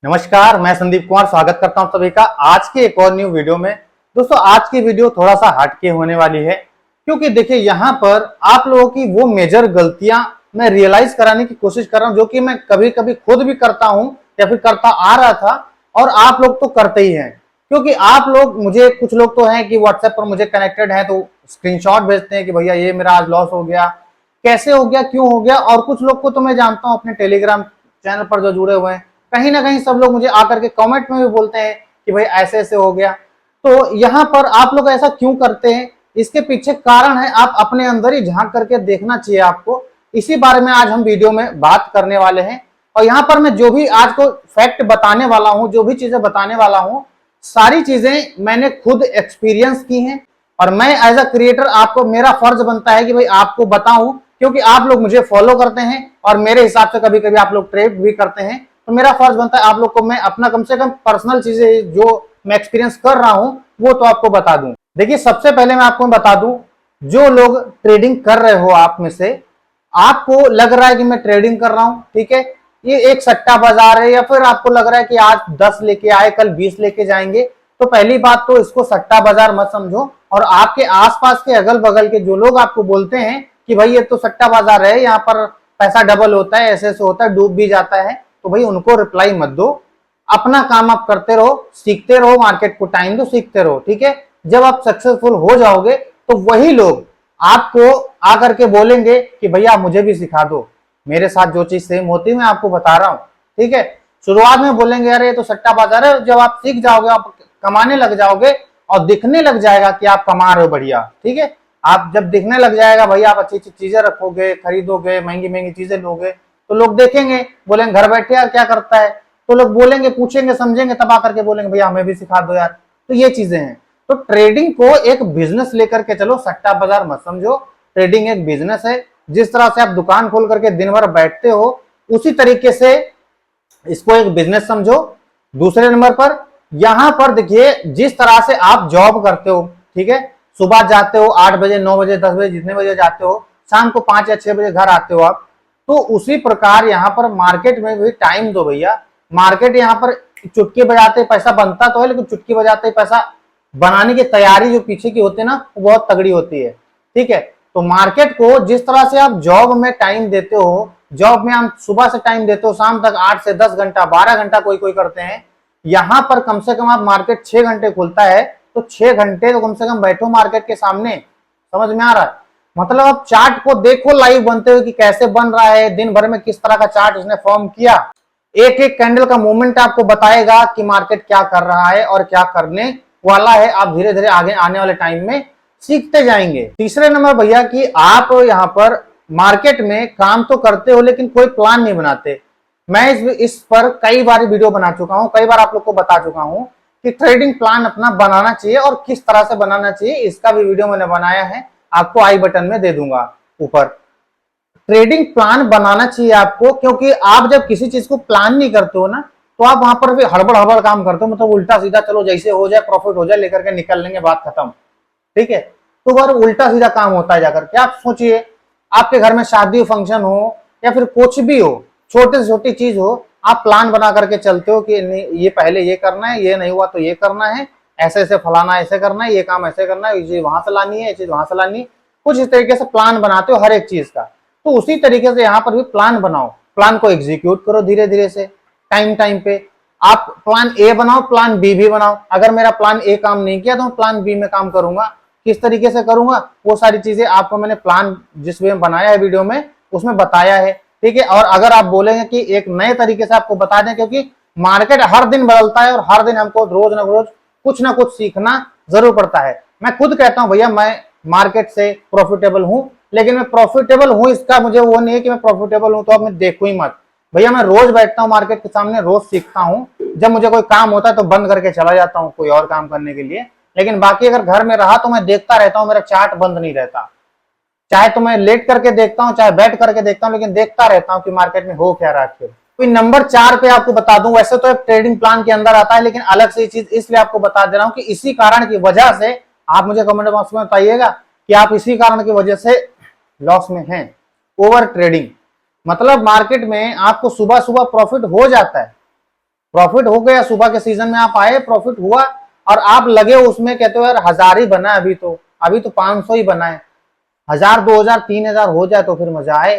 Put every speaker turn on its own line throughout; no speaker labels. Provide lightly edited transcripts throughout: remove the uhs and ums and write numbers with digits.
नमस्कार, मैं संदीप कुमार स्वागत करता हूं सभी का आज के एक और न्यू वीडियो में। दोस्तों, आज की वीडियो थोड़ा सा हटके होने वाली है क्योंकि देखिए यहाँ पर आप लोगों की वो मेजर गलतियां मैं रियलाइज कराने की कोशिश कर रहा हूं, जो कि मैं कभी कभी खुद भी करता हूं या फिर करता आ रहा था और आप लोग तो करते ही हैं। क्योंकि आप लोग, मुझे कुछ लोग तो हैं कि व्हाट्सएप पर मुझे कनेक्टेड है तो स्क्रीनशॉट भेजते हैं कि भैया ये मेरा आज लॉस हो गया, कैसे हो गया, क्यों हो गया। और कुछ लोग को तो मैं जानता हूं अपने टेलीग्राम चैनल पर जो जुड़े हुए हैं, कहीं ना कहीं सब लोग मुझे आकर के कमेंट में भी बोलते हैं कि भाई ऐसे ऐसे हो गया। तो यहाँ पर आप लोग ऐसा क्यों करते हैं, इसके पीछे कारण है, आप अपने अंदर ही झांक करके देखना चाहिए आपको। इसी बारे में आज हम वीडियो में बात करने वाले हैं। और यहाँ पर मैं जो भी आज को फैक्ट बताने वाला हूँ, जो भी चीजें बताने वाला हूँ, सारी चीजें मैंने खुद एक्सपीरियंस की हैं। और मैं एज अ क्रिएटर, आपको मेरा फर्ज बनता है कि भाई आपको बताऊं, क्योंकि आप लोग मुझे फॉलो करते हैं और मेरे हिसाब से कभी कभी आप लोग ट्रेड भी करते हैं। तो मेरा फर्ज बनता है आप लोग को मैं अपना कम से कम पर्सनल चीजें जो मैं एक्सपीरियंस कर रहा हूं वो तो आपको बता दूं। देखिए, सबसे पहले मैं आपको बता दूं, जो लोग ट्रेडिंग कर रहे हो आप में से, आपको लग रहा है कि मैं ट्रेडिंग कर रहा हूं, ठीक है, ये एक सट्टा बाजार है, या फिर आपको लग रहा है कि आज 10 लेके आए कल 20 लेके जाएंगे, तो पहली बात तो इसको सट्टा बाजार मत समझो। और आपके आसपास के अगल बगल के जो लोग आपको बोलते हैं कि भाई ये तो सट्टा बाजार है, यहाँ पर पैसा डबल होता है, ऐसे ऐसे होता है, डूब भी जाता है, तो भाई उनको रिप्लाई मत दो। अपना काम आप करते रहो, सीखते रहो, मार्केट को टाइम दो, सीखते रहो, ठीक है। जब आप सक्सेसफुल हो जाओगे तो वही लोग आपको आकर के बोलेंगे कि भैया मुझे भी सिखा दो, मेरे साथ जो चीज सेम होती है मैं आपको बता रहा हूं, ठीक है। शुरुआत में बोलेंगे अरे ये तो सट्टा बाजार है, जब आप सीख जाओगे, आप कमाने लग जाओगे और दिखने लग जाएगा कि आप कमा रहे हो बढ़िया, ठीक है। आप जब दिखने लग जाएगा, भैया आप अच्छी अच्छी चीजें रखोगे, खरीदोगे, महंगी महंगी चीजें लोगे, तो लोग देखेंगे, बोलेंगे घर बैठे यार क्या करता है, तो लोग बोलेंगे, पूछेंगे, समझेंगे, तब आकर के बोलेंगे भैया हमें भी सिखा दो यार। तो ये चीजें हैं। तो ट्रेडिंग को एक बिजनेस लेकर के चलो, सट्टा बाजार मत समझो। ट्रेडिंग एक बिजनेस है। जिस तरह से आप दुकान खोल करके दिन भर बैठते हो, उसी तरीके से इसको एक बिजनेस समझो। दूसरे नंबर पर यहां पर देखिए, जिस तरह से आप जॉब करते हो, ठीक है, सुबह जाते हो 8 बजे, 9 बजे, 10 बजे, जितने बजे जाते हो, शाम को 5 या 6 बजे घर आते हो आप, तो उसी प्रकार यहां पर मार्केट में भी टाइम दो भैया। मार्केट यहां पर चुटकी बजाते पैसा बनता तो है, लेकिन चुटकी बजाते पैसा बनाने की तैयारी जो पीछे की होती है ना, वो बहुत तगड़ी होती है, ठीक है। तो मार्केट को जिस तरह से आप जॉब में टाइम देते हो, जॉब में आप सुबह से टाइम देते हो शाम तक 8 से 10 घंटा, 12 घंटा कोई कोई करते हैं, यहां पर कम से कम आप मार्केट 6 घंटे खुलता है, तो 6 घंटे तो कम से कम बैठो मार्केट के सामने। समझ में आ रहा है? मतलब आप चार्ट को देखो लाइव बनते हुए कि कैसे बन रहा है, दिन भर में किस तरह का चार्ट उसने फॉर्म किया, एक एक कैंडल का मूवमेंट आपको बताएगा कि मार्केट क्या कर रहा है और क्या करने वाला है। आप धीरे धीरे आगे आने वाले टाइम में सीखते जाएंगे। तीसरे नंबर भैया कि आप यहाँ पर मार्केट में काम तो करते हो लेकिन कोई प्लान नहीं बनाते। मैं इस पर कई बार वीडियो बना चुका हूं, कई बार आप लोग को बता चुका हूं कि ट्रेडिंग प्लान अपना बनाना चाहिए और किस तरह से बनाना चाहिए, इसका भी वीडियो मैंने बनाया है, आपको आई बटन में दे दूंगा ऊपर। ट्रेडिंग प्लान बनाना चाहिए आपको, क्योंकि आप जब किसी चीज को प्लान नहीं करते हो ना, तो आप वहां पर भी हड़बड़ हड़बड़ काम करते हो, मतलब उल्टा सीधा, चलो जैसे हो जाए, प्रॉफिट हो जाए, लेकर के निकल लेंगे, बात खत्म, ठीक है। तो बार उल्टा सीधा काम होता है जाकर के। आप सोचिए, आपके घर में शादी फंक्शन हो या फिर कुछ भी हो, छोटे से छोटी चीज हो, आप प्लान बना करके चलते हो कि ये पहले ये करना है, ये नहीं हुआ तो ये करना है, ऐसे ऐसे फलाना ऐसे करना है, ये काम ऐसे करना है, ये चीज वहां से लानी है, ये चीज वहां से लानी है, कुछ इस तरीके से प्लान बनाते हो हर एक चीज का। तो उसी तरीके से यहाँ पर भी प्लान बनाओ, प्लान को एग्जीक्यूट करो धीरे धीरे से, टाइम टाइम पे। आप प्लान ए बनाओ, प्लान बी भी बनाओ। अगर मेरा प्लान ए काम नहीं किया तो मैं प्लान बी में काम करूंगा, किस तरीके से करूंगा, वो सारी चीजें आपको मैंने प्लान जिस वे में बनाया है वीडियो में, उसमें बताया है, ठीक है। और अगर आप बोलेंगे कि एक नए तरीके से आपको बता दें, क्योंकि मार्केट हर दिन बदलता है और हर दिन हमको रोज ना कुछ सीखना जरूर पड़ता है। मैं खुद कहता हूं भैया मैं मार्केट से प्रॉफिटेबल हूं, लेकिन मैं प्रॉफिटेबल हूं इसका मुझे वो नहीं है कि मैं प्रॉफिटेबल हूं तो अब मैं देखूं ही मत। भैया मैं रोज बैठता हूं मार्केट के सामने, रोज सीखता हूं। जब मुझे कोई काम होता है तो बंद करके चला जाता हूं कोई और काम करने के लिए, लेकिन बाकी अगर घर में रहा तो मैं देखता रहता हूं, मेरा चार्ट बंद नहीं रहता। चाहे तो मैं लेट करके देखता हूं, चाहे बैठ करके देखता हूं, लेकिन देखता रहता हूं कि मार्केट में हो क्या रहा है। तो नंबर 4 पे आपको बता दूं, वैसे तो एक ट्रेडिंग प्लान के अंदर आता है, लेकिन अलग से चीज इसलिए आपको बता दे रहा हूं कि इसी कारण की वजह से आप मुझे कमेंट बॉक्स में बताइएगा कि आप इसी कारण की वजह से लॉस में हैं। ओवर ट्रेडिंग मतलब मार्केट में आपको सुबह सुबह प्रॉफिट हो जाता है, प्रॉफिट हो गया, सुबह के सीजन में आप आए, प्रॉफिट हुआ और आप लगे उसमें, कहते हो यार 1000 ही बना है अभी तो 500 ही बना है, 1000 2000 3000 हो जाए तो फिर मजा आए,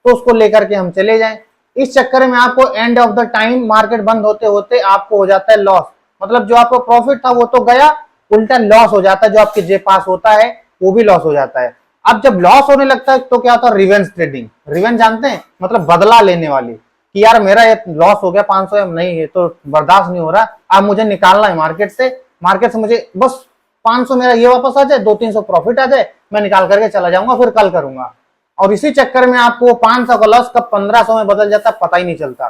तो उसको लेकर के हम चले जाएं। इस चक्कर में आपको end of the time market बंद होते होते आपको हो जाता है लॉस। मतलब जो आपका प्रॉफिट था वो तो गया, उल्टा लॉस हो जाता है, जो आपके जेब पास होता है वो भी लॉस हो जाता है। अब जब लॉस होने लगता है तो क्या होता है, रिवेंज ट्रेडिंग। रिवेंज जानते हैं, मतलब बदला लेने वाली, कि यार मेरा ये लॉस हो गया 500, नहीं, ये तो बर्दाश्त नहीं हो रहा, अब मुझे निकालना है मार्केट से मुझे बस 500 मेरा ये वापस आ जाए, 200-300 प्रॉफिट आ जाए, मैं निकाल करके चला जाऊंगा, फिर कल करूंगा। और इसी चक्कर में आपको 500 का लॉस कब 1500 में बदल जाता है पता ही नहीं चलता।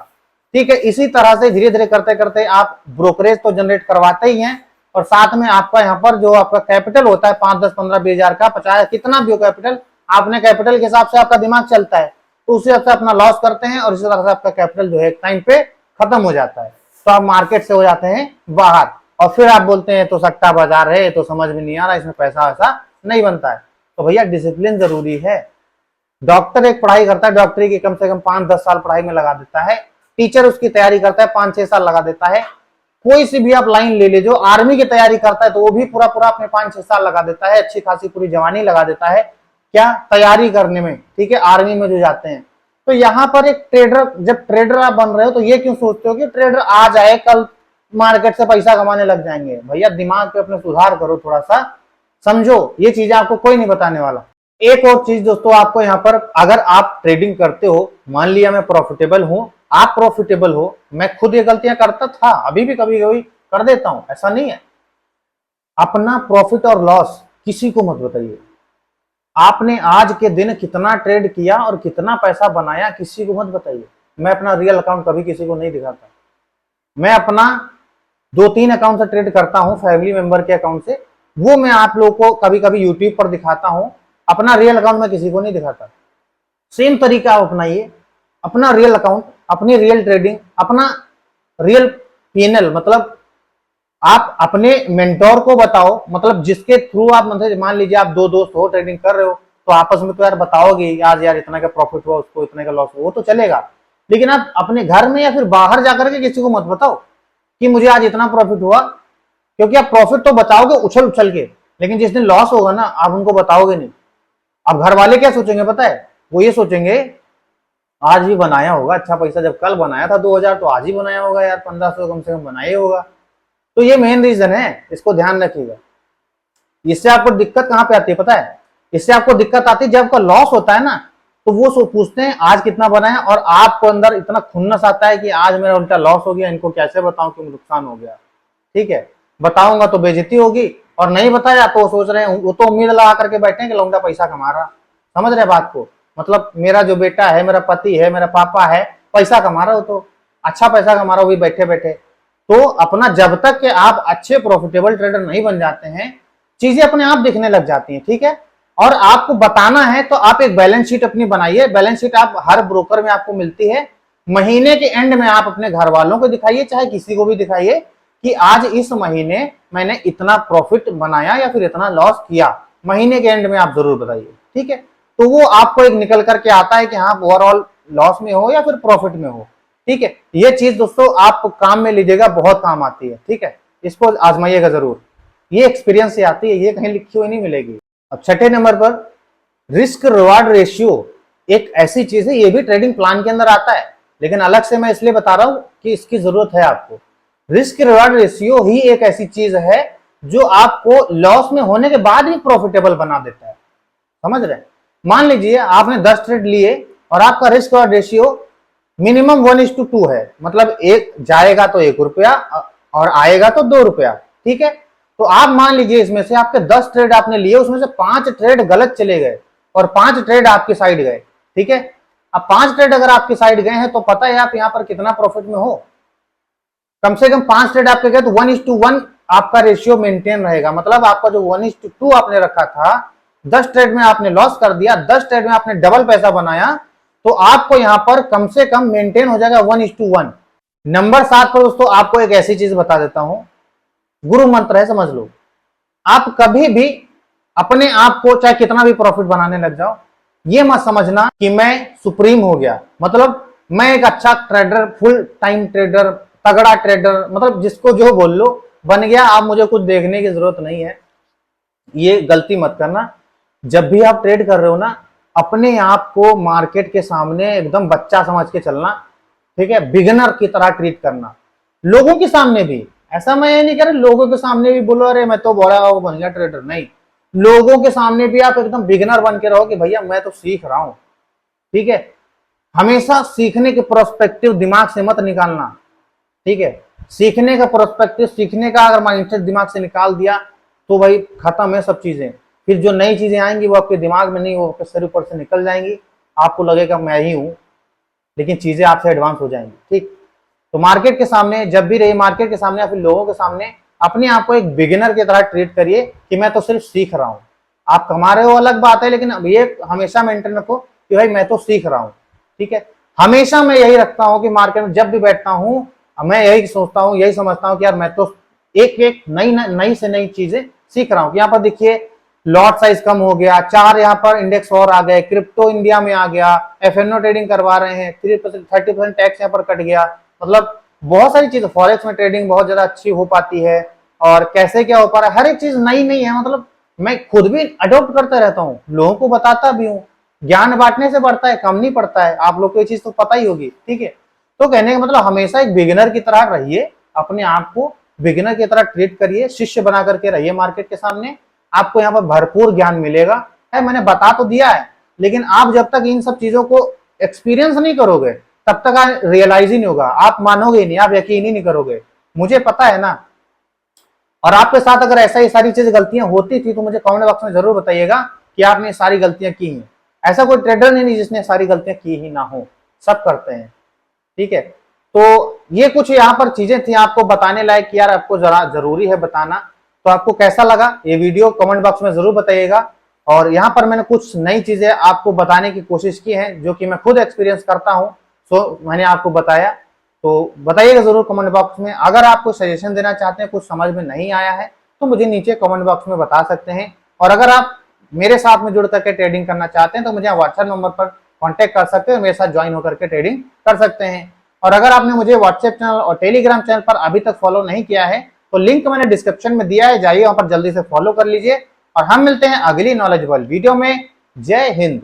ठीक है, इसी तरह से धीरे धीरे करते करते आप ब्रोकरेज तो जनरेट करवाते ही हैं, और साथ में आपका यहाँ पर जो आपका कैपिटल होता है 5, 10, 15, 20 हजार का, 50, कितना भी हो कैपिटल, आपने कैपिटल के हिसाब से आपका दिमाग चलता है, तो उसी हिसाब से अपना लॉस करते हैं और इसी तरह से आपका कैपिटल जो है एक टाइम पे खत्म हो जाता है, तो आप मार्केट से हो जाते हैं बाहर। और फिर आप बोलते हैं तो सट्टा बाजार है, तो समझ में नहीं आ रहा, इसमें पैसा वैसा नहीं बनता है। तो भैया डिसिप्लिन जरूरी है। डॉक्टर एक पढ़ाई करता है, डॉक्टरी की कम से कम 5-10 साल पढ़ाई में लगा देता है। टीचर उसकी तैयारी करता है 5-6 साल लगा देता है। कोई सी भी आप लाइन ले लीजिए, आर्मी की तैयारी करता है तो वो भी पूरा पूरा अपने 5-6 साल लगा देता है, अच्छी खासी पूरी जवानी लगा देता है क्या तैयारी करने में। ठीक है, आर्मी में जो जाते हैं। तो यहाँ पर एक ट्रेडर, जब ट्रेडर आप बन रहे हो तो ये क्यों सोचते हो कि ट्रेडर आ जाए कल मार्केट से पैसा कमाने लग जाएंगे। भैया दिमाग पे अपने सुधार करो, थोड़ा सा समझो, ये चीजें आपको कोई नहीं बताने वाला। एक और चीज दोस्तों, आपको यहाँ पर अगर आप ट्रेडिंग करते हो, मान लिया मैं प्रॉफिटेबल हूं, आप प्रॉफिटेबल हो, मैं खुद ये गलतियां करता था, अभी भी कभी कभी कर देता हूं, ऐसा नहीं है। अपना प्रॉफिट और लॉस किसी को मत बताइए। आपने आज के दिन कितना ट्रेड किया और कितना पैसा बनाया, किसी को मत बताइए। मैं अपना रियल अकाउंट कभी किसी को नहीं दिखाता। मैं अपना 2-3 अकाउंट से ट्रेड करता हूं, फैमिली मेंबर के अकाउंट से, वो मैं आप लोगों को कभी कभी यूट्यूब पर दिखाता हूं। अपना रियल अकाउंट मैं किसी को नहीं दिखाता। सेम तरीका आप अपनाइए, अपना रियल अकाउंट, अपनी रियल ट्रेडिंग, अपना रियल पीएनएल, मतलब आप अपने मेंटोर को बताओ, मतलब जिसके थ्रू आप, मतलब मान लीजिए आप 2 दोस्त हो, ट्रेडिंग कर रहे हो, तो आपस में तो यार बताओगे आज यार इतना का प्रॉफिट हुआ, उसको इतने का लॉस हुआ, वो तो चलेगा। लेकिन आप अपने घर में या फिर बाहर जाकर के किसी को मत बताओ कि मुझे आज इतना प्रॉफिट हुआ, क्योंकि आप प्रॉफिट तो बताओगे उछल उछल के, लेकिन जिस दिन लॉस होगा ना आप उनको बताओगे नहीं। अब घर वाले क्या सोचेंगे पता है, वो ये सोचेंगे आज भी बनाया होगा अच्छा पैसा, जब कल बनाया था 2000 तो आज ही बनाया होगा यार, 1500 कम से कम बनाया होगा। तो ये मेन रीजन है, इसको ध्यान रखिएगा। इससे आपको दिक्कत कहां पे आती है पता है, इससे आपको दिक्कत आती है जब आपका लॉस होता है ना, तो वो पूछते हैं आज कितना बना है, और आपको अंदर इतना खुन्नस आता है कि आज मेरा उल्टा लॉस हो गया, इनको कैसे बताऊं कि नुकसान हो गया। ठीक है, बताऊंगा तो बेइज्जती होगी, और नहीं बताया तो वो सोच रहे हैं, वो तो उम्मीद लगा करके बैठे हैं कि लौंडा पैसा कमा रहा। समझ रहे बात को, मतलब मेरा जो बेटा है, मेरा पति है, मेरा पापा है, पैसा कमा रहा हो, तो अच्छा पैसा कमा रहा हो भी बैठे बैठे। तो अपना जब तक कि आप अच्छे प्रॉफिटेबल ट्रेडर नहीं बन जाते हैं, चीजें अपने आप दिखने लग जाती हैं। ठीक है, और आपको बताना है तो आप एक बैलेंस शीट अपनी बनाइए। बैलेंस शीट आप हर ब्रोकर में आपको मिलती है, महीने के एंड में आप अपने घर वालों को दिखाइए, चाहे किसी को भी दिखाइए कि आज इस महीने मैंने इतना प्रॉफिट बनाया या फिर इतना लॉस किया, महीने के एंड में आप जरूर बताइए। ठीक है, तो वो आपको एक निकल करके आता है कि हाँ ओवरऑल लॉस में हो या फिर प्रॉफिट में हो। ठीक है, ये चीज दोस्तों आप काम में लीजिएगा, बहुत काम आती है। ठीक है, इसको आजमाइएगा जरूर, ये एक्सपीरियंस से आती है, ये कहीं लिखी हुई नहीं मिलेगी। अब छठे नंबर पर रिस्क रिवार्ड रेशियो एक ऐसी चीज है, ये भी ट्रेडिंग प्लान के अंदर आता है, लेकिन अलग से मैं इसलिए बता रहा हूं कि इसकी जरूरत है आपको। रिस्क रिवार्ड रेशियो ही एक ऐसी चीज है जो आपको लॉस में होने के बाद भी प्रॉफिटेबल बना देता है। समझ रहे हैं, मान लीजिए आपने 10 ट्रेड लिए और आपका रिस्क रिवार्ड रेशियो मिनिमम 1:2 है, मतलब एक जाएगा तो 1 रुपया और आएगा तो 2 रुपया। ठीक है, तो आप मान लीजिए इसमें से आपके 10 ट्रेड आपने लिए, उसमें से 5 ट्रेड गलत चले गए और 5 ट्रेड आपकी साइड गए। ठीक है, अब 5 ट्रेड अगर आपकी साइड गए हैं तो पता है आप यहां पर कितना प्रॉफिट में हो। कम से कम 5 ट्रेड आपके गए तो 1:1 आपका रेशियो मेंटेन रहेगा, मतलब आपका जो 1:2 आपने रखा था, 10 ट्रेड में आपने लॉस कर दिया, 10 ट्रेड में आपने डबल पैसा बनाया, तो आपको यहां पर कम से कम मेंटेन हो जाएगा 1:1। नंबर 7 पर दोस्तों आपको एक ऐसी चीज बता देता हूं, गुरु मंत्र है, समझ लो। आप कभी भी अपने आप को चाहे कितना भी प्रॉफिट बनाने लग जाओ, ये मत समझना कि मैं सुप्रीम हो गया, मतलब मैं एक अच्छा ट्रेडर, फुल टाइम ट्रेडर, तगड़ा ट्रेडर, मतलब जिसको जो बोल लो, बन गया, आप मुझे कुछ देखने की जरूरत नहीं है। ये गलती मत करना। जब भी आप ट्रेड कर रहे हो ना, अपने आप को मार्केट के सामने एकदम बच्चा समझ के चलना, ठीक है, बिगिनर की तरह ट्रीट करना। लोगों के सामने भी, ऐसा मैं ये नहीं कह रहा लोगों के सामने भी बोलो अरे मैं तो बड़ा वो बन गया ट्रेडर, नहीं, लोगों के सामने भी आप एकदम बिगिनर बन के रहो कि भैया मैं तो सीख रहा हूं, ठीक है। हमेशा सीखने के प्रोस्पेक्टिव दिमाग से मत निकालना, ठीक है। सीखने का प्रोस्पेक्टिव, सीखने का अगर माइंडसेट दिमाग से निकाल दिया तो भाई खत्म है सब चीजें। फिर जो नई चीजें आएंगी वो आपके दिमाग में नहीं, वो आपके सिर ऊपर से निकल जाएंगी, आपको लगेगा मैं ही हूं, लेकिन चीजें आपसे एडवांस हो जाएंगी, ठीक। तो मार्केट के सामने जब भी रही, मार्केट के सामने या फिर लोगों के सामने अपने आप को एक बिगिनर की तरह ट्रीट करिए कि मैं तो सिर्फ सीख रहा हूं। आप कमा रहे हो अलग बात है, लेकिन ये हमेशा मेंटेन रखो कि भाई मैं तो सीख रहा हूं, ठीक है। हमेशा मैं यही रखता हूं कि मार्केट में जब भी बैठता हूं मैं यही सोचता हूं, यही समझता हूं कि यार मैं तो एक एक नई से नई चीजें सीख रहा हूं। यहाँ पर देखिए लॉट साइज कम हो गया, 4 यहाँ पर इंडेक्स और आ गए, क्रिप्टो इंडिया में आ गया, एफएनओ ट्रेडिंग करवा रहे हैं, 30% टैक्स यहाँ पर कट गया। मतलब बहुत सारी चीजें, फॉरेक्स में ट्रेडिंग बहुत ज्यादा अच्छी हो पाती है, और कैसे क्या हो पा रहा है, हर एक चीज नई नई है। मतलब मैं खुद भी अडोप्ट करता रहता हूँ, लोगों को बताता भी हूँ। ज्ञान बांटने से बढ़ता है, कम नहीं पड़ता है। आप लोग को ये चीज तो पता ही होगी, ठीक है। तो कहने का मतलब हमेशा एक बिगिनर की तरह रहिए, अपने आप को बिगिनर की तरह ट्रीट करिए, शिष्य बना करके रहिए मार्केट के सामने। आपको यहाँ पर भरपूर ज्ञान मिलेगा, है मैंने बता तो दिया है, लेकिन आप जब तक इन सब चीजों को एक्सपीरियंस नहीं करोगे तब तक रियलाइज ही नहीं होगा, आप मानोगे नहीं, आप यकीन ही नहीं करोगे। मुझे पता है ना। और आपके साथ अगर ऐसा ही सारी चीज गलतियां होती थी तो मुझे कमेंट बॉक्स में जरूर बताइएगा कि आपने सारी गलतियां की हैं। ऐसा कोई ट्रेडर नहीं जिसने सारी गलतियां की ही ना हो, सब करते हैं, ठीक है। तो ये कुछ यहाँ पर चीजें थी आपको बताने लायक कि यार आपको जरा जरूरी है बताना। तो आपको कैसा लगा ये वीडियो कमेंट बॉक्स में जरूर बताइएगा। और यहाँ पर मैंने कुछ नई चीजें आपको बताने की कोशिश की है जो कि मैं खुद एक्सपीरियंस करता हूँ, सो मैंने आपको बताया। तो बताइएगा जरूर कमेंट बॉक्स में। अगर आप कोई सजेशन देना चाहते हैं, कुछ समझ में नहीं आया है तो मुझे नीचे कमेंट बॉक्स में बता सकते हैं। और अगर आप मेरे साथ में जुड़ करके ट्रेडिंग करना चाहते हैं तो मुझे व्हाट्सएप नंबर पर कॉन्टेक्ट कर सकते हैं, मेरे साथ ज्वाइन होकर के ट्रेडिंग कर सकते हैं। और अगर आपने मुझे व्हाट्सएप चैनल और टेलीग्राम चैनल पर अभी तक फॉलो नहीं किया है तो लिंक मैंने डिस्क्रिप्शन में दिया है, जाइए वहां पर जल्दी से फॉलो कर लीजिए। और हम मिलते हैं अगली नॉलेजेबल वीडियो में। जय हिंद।